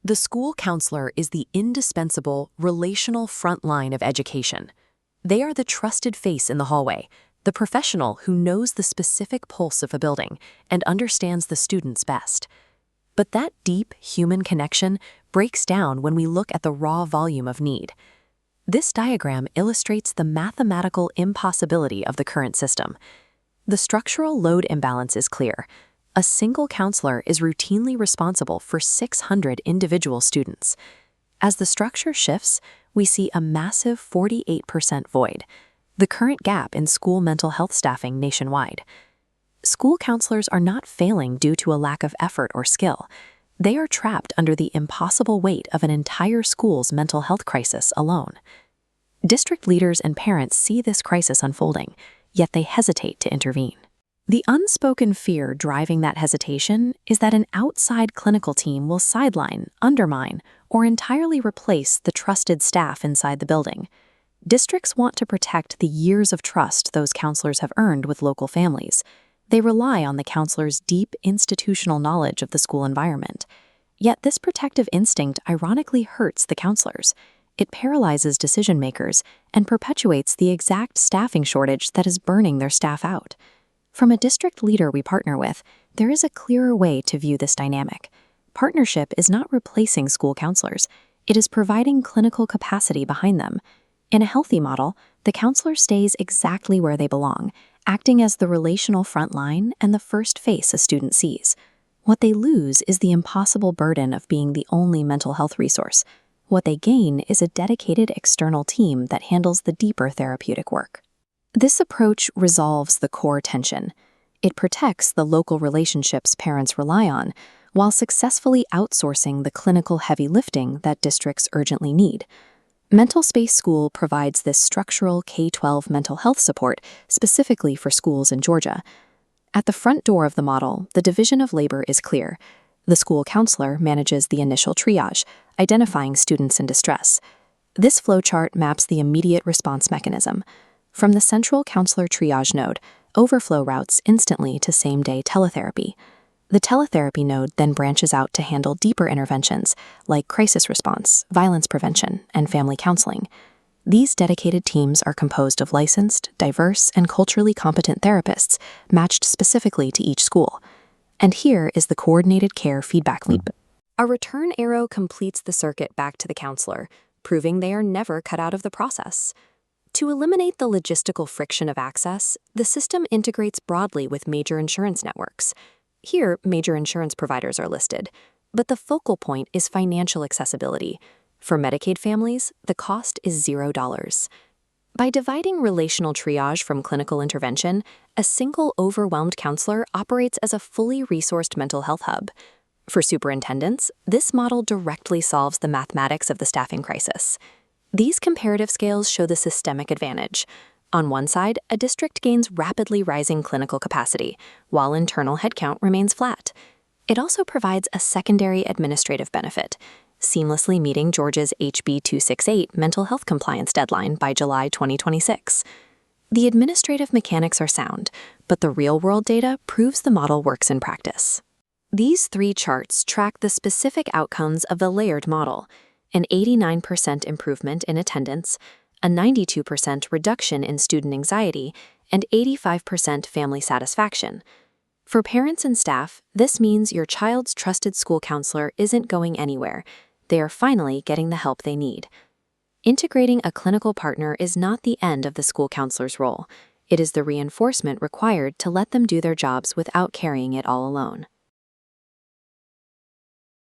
The school counselor is the indispensable relational front line of education. They are the trusted face in the hallway, the professional who knows the specific pulse of a building and understands the students best. But that deep human connection breaks down when we look at the raw volume of need. This diagram illustrates the mathematical impossibility of the current system. The structural load imbalance is clear. A single counselor is routinely responsible for 600 individual students. As the structure shifts, we see a massive 48% void, the current gap in school mental health staffing nationwide. School counselors are not failing due to a lack of effort or skill. They are trapped under the impossible weight of an entire school's mental health crisis alone. District leaders and parents see this crisis unfolding, yet they hesitate to intervene. The unspoken fear driving that hesitation is that an outside clinical team will sideline, undermine, or entirely replace the trusted staff inside the building. Districts want to protect the years of trust those counselors have earned with local families. They rely on the counselors' deep institutional knowledge of the school environment. Yet this protective instinct ironically hurts the counselors. It paralyzes decision-makers and perpetuates the exact staffing shortage that is burning their staff out. From a district leader we partner with, there is a clearer way to view this dynamic. Partnership is not replacing school counselors. It is providing clinical capacity behind them. In a healthy model, the counselor stays exactly where they belong, acting as the relational front line and the first face a student sees. What they lose is the impossible burden of being the only mental health resource. What they gain is a dedicated external team that handles the deeper therapeutic work. This approach resolves the core tension. It protects the local relationships parents rely on, while successfully outsourcing the clinical heavy lifting that districts urgently need. MentalSpace School provides this structural K-12 mental health support specifically for schools in Georgia. At the front door of the model, the division of labor is clear. The school counselor manages the initial triage, identifying students in distress. This flowchart maps the immediate response mechanism. From the central counselor triage node, overflow routes instantly to same-day teletherapy. The teletherapy node then branches out to handle deeper interventions like crisis response, violence prevention, and family counseling. These dedicated teams are composed of licensed, diverse, and culturally competent therapists matched specifically to each school. And here is the coordinated care feedback loop. A return arrow completes the circuit back to the counselor, proving they are never cut out of the process. To eliminate the logistical friction of access, the system integrates broadly with major insurance networks. Here, major insurance providers are listed, but the focal point is financial accessibility. For Medicaid families, the cost is $0. By dividing relational triage from clinical intervention, a single overwhelmed counselor operates as a fully resourced mental health hub. For superintendents, this model directly solves the mathematics of the staffing crisis. These comparative scales show the systemic advantage. On one side, a district gains rapidly rising clinical capacity, while internal headcount remains flat. It also provides a secondary administrative benefit, seamlessly meeting Georgia's HB 268 mental health compliance deadline by July 2026. The administrative mechanics are sound, but the real-world data proves the model works in practice. These three charts track the specific outcomes of the layered model: an 89% improvement in attendance, a 92% reduction in student anxiety, and 85% family satisfaction. For parents and staff, this means your child's trusted school counselor isn't going anywhere. They are finally getting the help they need. Integrating a clinical partner is not the end of the school counselor's role. It is the reinforcement required to let them do their jobs without carrying it all alone.